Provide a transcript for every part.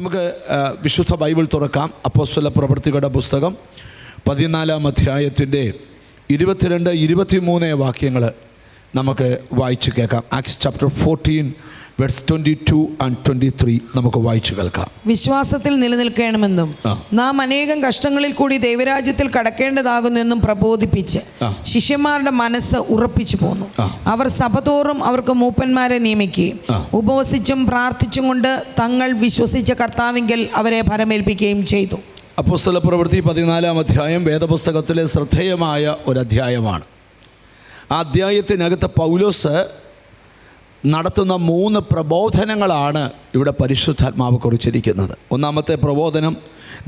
നമുക്ക് വിശുദ്ധ ബൈബിൾ തുറക്കാം. അപ്പോസ്തല പ്രവൃത്തികളുടെ പുസ്തകം 14-ാം അധ്യായത്തിൻ്റെ 22-23 വാക്യങ്ങൾ നമുക്ക് വായിച്ച് കേൾക്കാം. ആക്ട്സ് ചാപ്റ്റർ 14 verse 22 and 23 നമുക്ക് വായിച്ച് കേൾക്കാം. വിശ്വാസത്തിൽ നിലനിൽക്കണമെന്നും നാം അനേകം കഷ്ടങ്ങളിൽ കൂടി ദൈവരാജ്യത്തിൽ കടക്കേണ്ടതാകുന്നെന്നും പ്രബോധിപ്പിച്ച് ശിഷ്യന്മാരുടെ മനസ്സ് ഉറപ്പിച്ചു പോന്നു. അവർ സഭതോറും അവർക്ക് മൂപ്പന്മാരെ നിയമിക്കുകയും ഉപവസിച്ചും പ്രാർത്ഥിച്ചും കൊണ്ട് തങ്ങൾ വിശ്വസിച്ച കർത്താവിങ്കൽ അവരെ ഭരമേൽപ്പിക്കുകയും ചെയ്തു. അപ്പോസ്തല പ്രവൃത്തി 14-ാം അധ്യായം വേദപുസ്തകത്തിലെ ശ്രദ്ധേയമായ ഒരു അധ്യായമാണ്. ആ അധ്യായത്തിനകത്ത് പൗലോസ് നടത്തുന്ന 3 പ്രബോധനങ്ങളാണ് ഇവിടെ പരിശുദ്ധാത്മാവ് കുറിച്ചിരിക്കുന്നത്. ഒന്നാമത്തെ പ്രബോധനം,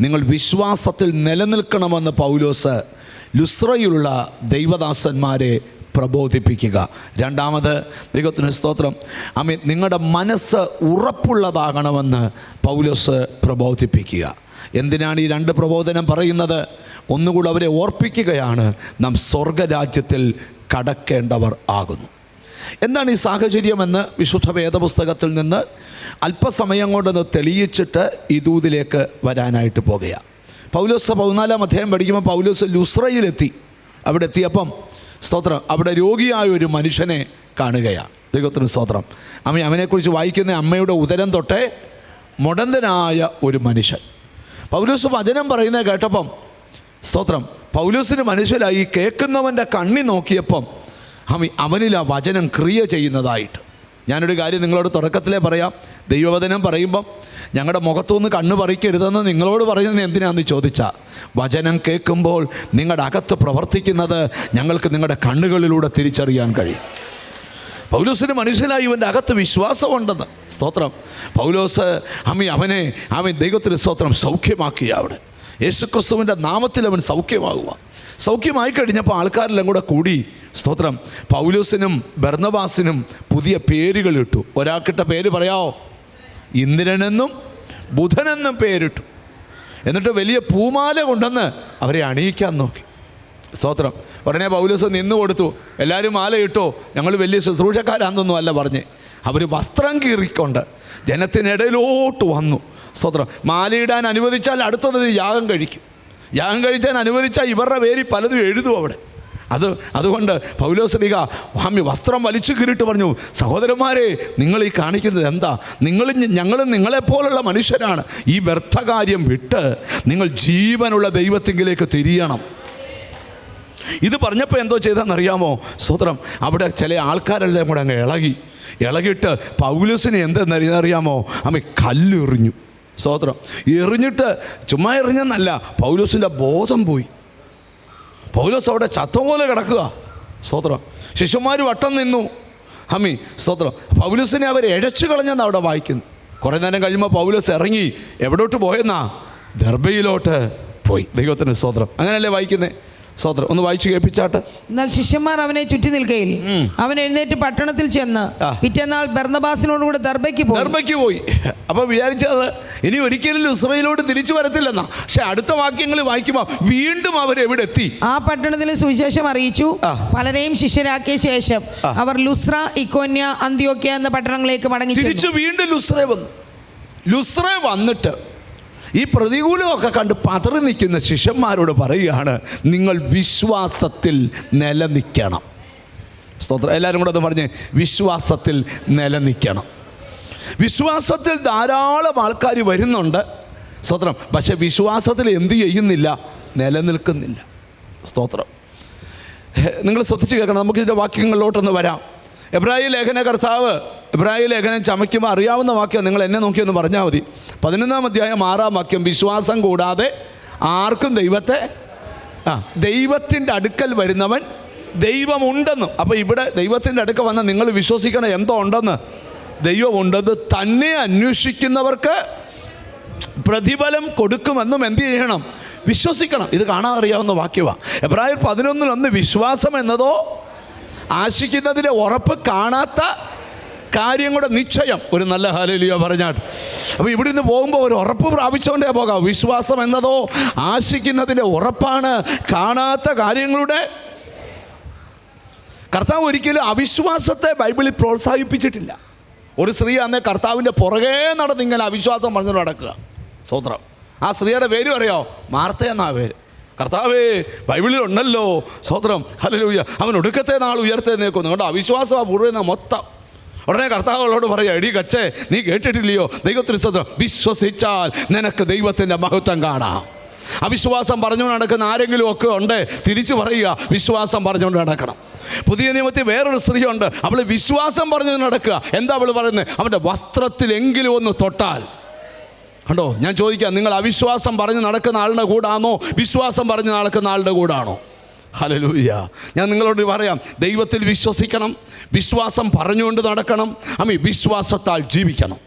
നിങ്ങൾ വിശ്വാസത്തിൽ നിലനിൽക്കണമെന്ന് പൗലോസ് ലുസ്രയിലുള്ള ദൈവദാസന്മാരെ പ്രബോധിപ്പിക്കുക. രണ്ടാമത്, ദൈവത്തിന് സ്തോത്രം, നിങ്ങളുടെ മനസ്സ് ഉറപ്പുള്ളതാകണമെന്ന് പൗലോസ് പ്രബോധിപ്പിക്കുക. എന്തിനാണ് ഈ 2 പ്രബോധനം പറയുന്നത്? ഒന്നുകൂടെ അവരെ ഓർപ്പിക്കുകയാണ്, നാം സ്വർഗരാജ്യത്തിൽ കടക്കേണ്ടവർ ആകുന്നു. എന്താണ് ഈ സാഹചര്യമെന്ന് വിശുദ്ധ വേദപുസ്തകത്തിൽ നിന്ന് അല്പസമയം കൊണ്ടൊന്ന് തെളിയിച്ചിട്ട് ഈ ദൂതിലേക്ക് വരാനായിട്ട് പോകുകയാണ്. പൗലോസ് 14-ാം അധ്യായം പഠിക്കുമ്പോൾ പൗലോസ് ലുസ്രയിലെത്തി. അവിടെ എത്തിയപ്പം സ്തോത്രം, അവിടെ രോഗിയായ ഒരു മനുഷ്യനെ കാണുകയാണ്. ദൈവത്തിന് സ്തോത്രം. അവനെക്കുറിച്ച് വായിക്കുന്ന അമ്മയുടെ ഉദരം തൊട്ടേ മുടന്തനായ ഒരു മനുഷ്യൻ. പൗലോസ് വചനം പറയുന്നത് കേട്ടപ്പം സ്തോത്രം, പൗലോസിന് മനസ്സിലായി, കേൾക്കുന്നവൻ്റെ കണ്ണി നോക്കിയപ്പം അവനിൽ ആ വചനം ക്രിയ ചെയ്യുന്നതായിട്ട്. ഞാനൊരു കാര്യം നിങ്ങളോട് തുടക്കത്തിലേ പറയാം. ദൈവവചനം പറയുമ്പം ഞങ്ങളുടെ മുഖത്തുനിന്ന് കണ്ണ് പറിക്കരുതെന്ന് നിങ്ങളോട് പറയുന്നത് എന്തിനാണെന്ന് ചോദിച്ചാൽ, വചനം കേൾക്കുമ്പോൾ നിങ്ങളുടെ അകത്ത് പ്രവർത്തിക്കുന്നത് ഞങ്ങൾക്ക് നിങ്ങളുടെ കണ്ണുകളിലൂടെ തിരിച്ചറിയാൻ കഴിയും. പൗലോസിന് മനസ്സിലായി ഇവൻ്റെ അകത്ത് വിശ്വാസമുണ്ടെന്ന്. സ്തോത്രം. പൗലോസ് അവൻ ദൈവത്തിന് സ്തോത്രം സൗഖ്യമാക്കിയ അവിടെ യേശുക്രിസ്തുവിൻ്റെ നാമത്തിൽ അവൻ സൗഖ്യമാകുക. സൗഖ്യമായി കഴിഞ്ഞപ്പോൾ ആൾക്കാരെല്ലാം കൂടി സ്തോത്രം പൗലോസിനും ബർന്നബാസിനും പുതിയ പേരുകളിട്ടു. ഒരാൾക്കിട്ട പേര് പറയാമോ? ഇന്ദ്രനെന്നും ബുധനെന്നും പേരിട്ടു. എന്നിട്ട് വലിയ പൂമാല കൊണ്ടെന്ന് അവരെ അണിയിക്കാൻ നോക്കി. സ്തോത്രം. ഉടനെ പൗലോസ് നിന്ന് കൊടുത്തു. എല്ലാവരും മാല ഇട്ടോ, ഞങ്ങൾ വലിയ ശുശ്രൂഷക്കാരാണെന്നൊന്നും അല്ല പറഞ്ഞേ. അവർ വസ്ത്രം കീറിക്കൊണ്ട് ജനത്തിനിടയിലോട്ട് വന്നു. സ്തോത്രം. മാലയിടാൻ അനുവദിച്ചാൽ അടുത്തതൊരു യാഗം കഴിക്കും. യാഗം കഴിച്ചാൽ അനുവദിച്ചാൽ ഇവരുടെ പേര് പലതും എഴുതും അവിടെ. അതുകൊണ്ട് പൗലോസ്ലീഹ വസ്ത്രം വലിച്ചു കീറിട്ട് പറഞ്ഞു, സഹോദരന്മാരെ, നിങ്ങൾ ഈ കാണിക്കുന്നത് എന്താ? ഞങ്ങളും നിങ്ങളെപ്പോലുള്ള മനുഷ്യരാണ്. ഈ വ്യർത്ഥകാര്യം വിട്ട് നിങ്ങൾ ജീവനുള്ള ദൈവത്തിങ്കിലേക്ക് തിരിയണം. ഇത് പറഞ്ഞപ്പോൾ എന്തോ ചെയ്താന്നറിയാമോ? സ്തോത്രം. അവിടെ ചില ആൾക്കാരെല്ലാം കൂടെ അങ്ങ് ഇളകിയിട്ട് പൗലോസിനെ എന്തെന്നറിയാമോ? കല്ലെറിഞ്ഞു. സ്തോത്രം. എറിഞ്ഞിട്ട് ചുമ്മാ എറിഞ്ഞെന്നല്ല, പൗലോസിൻ്റെ ബോധം പോയി. പൗലോസ് അവിടെ ചത്ത പോലെ കിടക്കുക. സ്തോത്രം. ശിഷ്യന്മാർ വട്ടം നിന്നു. സ്തോത്രം. പൗലോസിനെ അവർ എഴച്ചു കളഞ്ഞെന്ന് അവിടെ വായിക്കുന്നു. കുറേ നേരം കഴിയുമ്പോൾ പൗലോസ് ഇറങ്ങി എവിടോട്ട് പോയെന്നാ? ദർബയിലോട്ട് പോയി. ദൈവത്തിന് സ്തോത്രം. അങ്ങനെയല്ലേ വായിക്കുന്നത്? സ്തോത്രം. ഒന്ന് വായിച്ചു കേൾപ്പിച്ചാട്ട്. എന്നാൽ ശിഷ്യന്മാർ അവനെ ചുറ്റി നിൽക്കയിൽ അവൻ എഴുന്നേറ്റ് പട്ടണത്തിൽ ചെന്ന് പിറ്റേന്നാൾ ബർന്നബാസിനോടുകൂടെ ദർബയ്ക്ക് പോയി. അപ്പോൾ വിചാരിച്ചത് ഇനി ഒരിക്കലും ലുസ്രയിലോട്ട് തിരിച്ചു വരത്തില്ലെന്നാ. പക്ഷെ അടുത്ത വാക്യങ്ങൾ വായിക്കുമ്പോൾ വീണ്ടും അവരെവിടെ എത്തി? ആ പട്ടണത്തിൽ സുവിശേഷം അറിയിച്ചു. പലരെയും ശിഷ്യരാക്കിയ ശേഷം അവർ ലുസ്ര, ഇക്കോന്യ, അന്ത്യോക്യ എന്ന പട്ടണങ്ങളിലേക്ക് മടങ്ങി. തിരിച്ചു വീണ്ടും ലുസ്ര വന്നിട്ട് ഈ പ്രതികൂലമൊക്കെ കണ്ട് പതറി നിൽക്കുന്ന ശിഷ്യന്മാരോട് പറയുകയാണ്, നിങ്ങൾ വിശ്വാസത്തിൽ നിലനിൽക്കണം. സ്തോത്രം. എല്ലാവരും കൂടെ ഒന്ന് പറഞ്ഞ്, വിശ്വാസത്തിൽ നിലനിൽക്കണം. വിശ്വാസത്തിൽ ധാരാളം ആൾക്കാർ വരുന്നുണ്ട്. സ്തോത്രം. പക്ഷെ വിശ്വാസത്തിൽ എന്ത് ചെയ്യുന്നില്ല? നിലനിൽക്കുന്നില്ല. സ്തോത്രം. നിങ്ങൾ ശ്രദ്ധിച്ച് കേൾക്കണം. നമുക്കിതിൻ്റെ വാക്യങ്ങളിലോട്ടൊന്ന് വരാം. എബ്രായ ലേഖനം ചമയ്ക്കുമ്പോൾ അറിയാവുന്ന വാക്യം നിങ്ങൾ എന്നെ നോക്കിയൊന്ന് പറഞ്ഞാൽ മതി. 11-ാം അധ്യായം 6-ാം വാക്യം, വിശ്വാസം കൂടാതെ ആർക്കും ദൈവത്തിൻ്റെ അടുക്കൽ വരുന്നവൻ ദൈവമുണ്ടെന്നും. അപ്പോൾ ഇവിടെ ദൈവത്തിൻ്റെ അടുക്കൽ വന്ന് നിങ്ങൾ വിശ്വസിക്കണം എന്തോ ഉണ്ടെന്ന്. ദൈവമുണ്ടെന്ന് തന്നെ അന്വേഷിക്കുന്നവർക്ക് പ്രതിഫലം കൊടുക്കുമെന്നും എന്ത് ചെയ്യണം? വിശ്വസിക്കണം. ഇത് കാണാൻ അറിയാവുന്ന വാക്യമാണ്. എബ്രായർ 11:1, വിശ്വാസം എന്നതോ ആശിക്കുന്നതിൻ്റെ ഉറപ്പ്, കാണാത്ത കാര്യങ്ങളുടെ നിശ്ചയം. ഒരു നല്ല ഹല്ലേലൂയ പറഞ്ഞാട്ട്. അപ്പോൾ ഇവിടെ നിന്ന് പോകുമ്പോൾ ഒരു ഉറപ്പ് പ്രാപിച്ചുകൊണ്ടേ പോകാം. വിശ്വാസം എന്നതോ ആശിക്കുന്നതിൻ്റെ ഉറപ്പാണ്, കാണാത്ത കാര്യങ്ങളുടെ. കർത്താവ് ഒരിക്കലും അവിശ്വാസത്തെ ബൈബിളിൽ പ്രോത്സാഹിപ്പിച്ചിട്ടില്ല. ഒരു സ്ത്രീ അന്നേ കർത്താവിൻ്റെ പുറകെ നടന്ന് ഇങ്ങനെ അവിശ്വാസം പറഞ്ഞു നടക്കുക. സ്വത്രം. ആ സ്ത്രീയുടെ പേര് അറിയോ? മാർത്ത എന്നാ പേര്. കർത്താവേ, ബൈബിളിലുണ്ടല്ലോ, സ്വത്രം, ഹല്ലേലൂയ, അവൻ ഒടുക്കത്തെ നാൾ ഉയർത്തെഴുന്നേൽക്കുന്നു. കേട്ടോ, അവിശ്വാസമാണ് പൂർവ്വ മൊത്തം. ഉടനെ കർത്താവുകളോട് പറയാം, എടി കച്ചേ, നീ കേട്ടിട്ടില്ലയോ, ദൈവത്തിന് സ്വത്രം, വിശ്വസിച്ചാൽ നിനക്ക് ദൈവത്തിൻ്റെ മഹത്വം കാണാം. അവിശ്വാസം പറഞ്ഞുകൊണ്ട് നടക്കുന്ന ആരെങ്കിലും ഒക്കെ ഉണ്ട്, തിരിച്ചു പറയുക, വിശ്വാസം പറഞ്ഞുകൊണ്ട് നടക്കണം. പുതിയ നിയമത്തിൽ വേറൊരു സ്ത്രീയുണ്ട്, അവൾ വിശ്വാസം പറഞ്ഞു നടക്കുക. എന്താ അവൾ പറയുന്നത്? അവൻ്റെ വസ്ത്രത്തിലെങ്കിലും ഒന്ന് തൊട്ടാൽ. കണ്ടോ, ഞാൻ ചോദിക്കാം, നിങ്ങൾ അവിശ്വാസം പറഞ്ഞ് നടക്കുന്ന ആളുടെ കൂടാണോ, വിശ്വാസം പറഞ്ഞ് നടക്കുന്ന ആളുടെ കൂടാണോ? ഹല്ലേലൂയ. ഞാൻ നിങ്ങളോട് പറയാം, ദൈവത്തിൽ വിശ്വസിക്കണം, വിശ്വാസം പറഞ്ഞുകൊണ്ട് നടക്കണം, വിശ്വാസത്താൽ ജീവിക്കണം.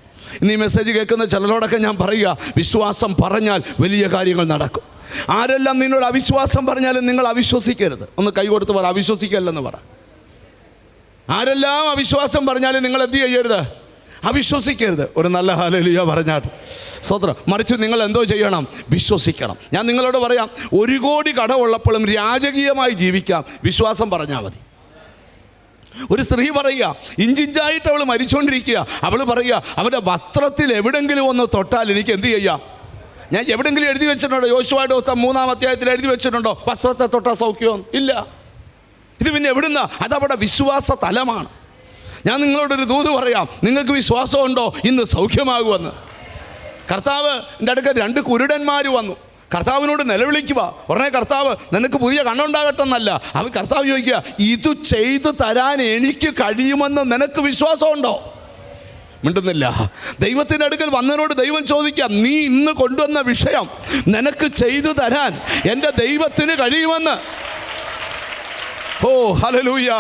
ഇന്ന് ഈ മെസ്സേജ് കേൾക്കുന്ന ചിലരോടൊക്കെ ഞാൻ പറയുക, വിശ്വാസം പറഞ്ഞാൽ വലിയ കാര്യങ്ങൾ നടക്കും. ആരെല്ലാം നിന്നോട് അവിശ്വാസം പറഞ്ഞാലും നിങ്ങൾ അവിശ്വസിക്കരുത്. ഒന്ന് കൈ കൊടുത്ത് പറ, അവിശ്വസിക്കല്ലെന്ന് പറ. ആരെല്ലാം അവിശ്വാസം പറഞ്ഞാലും നിങ്ങൾ എന്ത് ചെയ്യരുത്? അവിശ്വസിക്കരുത്. ഒരു നല്ല ഹല്ലേലൂയ പറഞ്ഞാട്ട് സ്വത്രം. മറിച്ച് നിങ്ങൾ എന്തോ ചെയ്യണം? വിശ്വസിക്കണം. ഞാൻ നിങ്ങളോട് പറയാം, 1 കോടി കടമുള്ളപ്പോഴും രാജകീയമായി ജീവിക്കാം, വിശ്വാസം പറഞ്ഞാൽ മതി. ഒരു സ്ത്രീ പറയുക, ഇഞ്ചിഞ്ചായിട്ട് അവൾ മരിച്ചുകൊണ്ടിരിക്കുക. അവൾ പറയുക, അവൻ്റെ വസ്ത്രത്തിൽ എവിടെങ്കിലും ഒന്ന് തൊട്ടാൽ എനിക്ക് എന്ത് ചെയ്യാം? ഞാൻ എവിടെയെങ്കിലും എഴുതി വെച്ചിട്ടുണ്ടോ? യോശുവയുടെ പുസ്തകം 3-ാം അധ്യായത്തിൽ എഴുതി വെച്ചിട്ടുണ്ടോ വസ്ത്രത്തെ തൊട്ടാൽ സൗഖ്യം? ഇല്ല. ഇത് പിന്നെ എവിടുന്ന? അതവിടെ വിശ്വാസ തലമാണ്. ഞാൻ നിങ്ങളോടൊരു ദൂത് പറയാം, നിങ്ങൾക്ക് വിശ്വാസമുണ്ടോ ഇന്ന് സൗഖ്യമാകുമെന്ന്? കർത്താവ് എൻ്റെ അടുക്കൽ 2 കുരുടന്മാർ വന്നു. കർത്താവിനോട് നിലവിളിക്കുക. ഉടനെ കർത്താവ്, നിനക്ക് പുതിയ കണ്ണുണ്ടാകട്ടെന്നല്ല, അവൻ കർത്താവ് ചോദിക്കുക, ഇത് ചെയ്തു തരാൻ എനിക്ക് കഴിയുമെന്ന് നിനക്ക് വിശ്വാസമുണ്ടോ? മിണ്ടുന്നില്ല. ദൈവത്തിൻ്റെ അടുക്കൽ വന്നതിനോട് ദൈവം ചോദിക്കാം, നീ ഇന്ന് കൊണ്ടുവന്ന വിഷയം നിനക്ക് ചെയ്തു തരാൻ എൻ്റെ ദൈവത്തിന് കഴിയുമെന്ന്. ഓ ഹല്ലേലൂയ,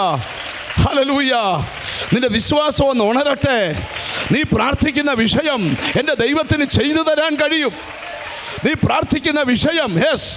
ഹല്ലേലൂയ. നിന്റെ വിശ്വാസം ഒന്ന് ഉണരട്ടെ. നീ പ്രാർത്ഥിക്കുന്ന വിഷയം എൻ്റെ ദൈവത്തിന് ചെയ്തു തരാൻ കഴിയും. നീ പ്രാർത്ഥിക്കുന്ന വിഷയം, യെസ്,